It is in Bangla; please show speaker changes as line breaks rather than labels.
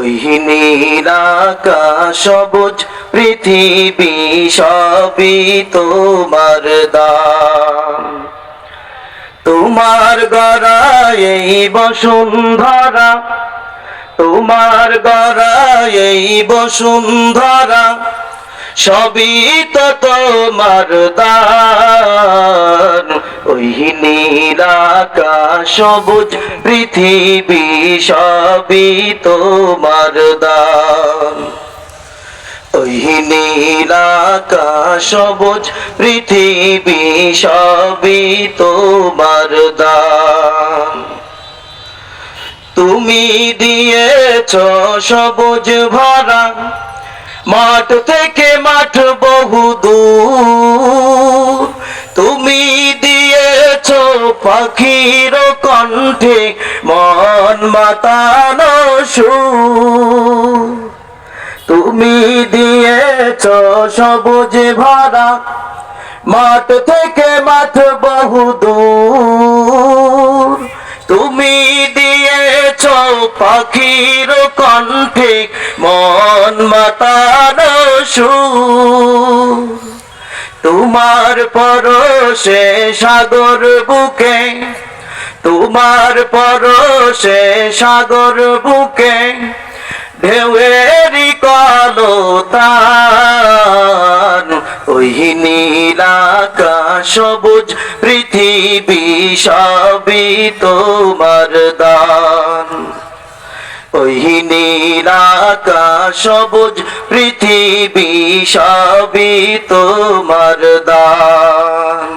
ওই নীল আকাশ সবুজ পৃথিবী সবই তোমার দান। তোমার গড়া এই বসুন্ধরা, তোমার গড়া এই বসুন্ধরা সবই তো তোমার দান। ওই নীল আকাশ সবুজ পৃথিবী সবই তোমার দান। ওই নীল আকাশ সবুজ পৃথিবী সবই তোমার দান। তুমি দিয়েছ সবুজ ভরা, মাঠ থেকে মাঠ বহুদূর। তুমি দিয়েছ পাখির কণ্ঠে মন মাতানো সুর। তুমি দিয়েছ সবুজ ভরা, মাঠ থেকে মাঠ বহুদূর। তুমি দিয়েছ পাখির কণ্ঠে মন মাতানো সুর। তোমার পরশে সাগর বুকে, তোমার পরশে সাগর বুকে ঢেউয়েরই কলতান। ওই নীল আকাশ সবুজ পৃথিবী সবই তোমার দান। ওই নীল আকাশ সবুজ পৃথিবী সবই তোমার দান।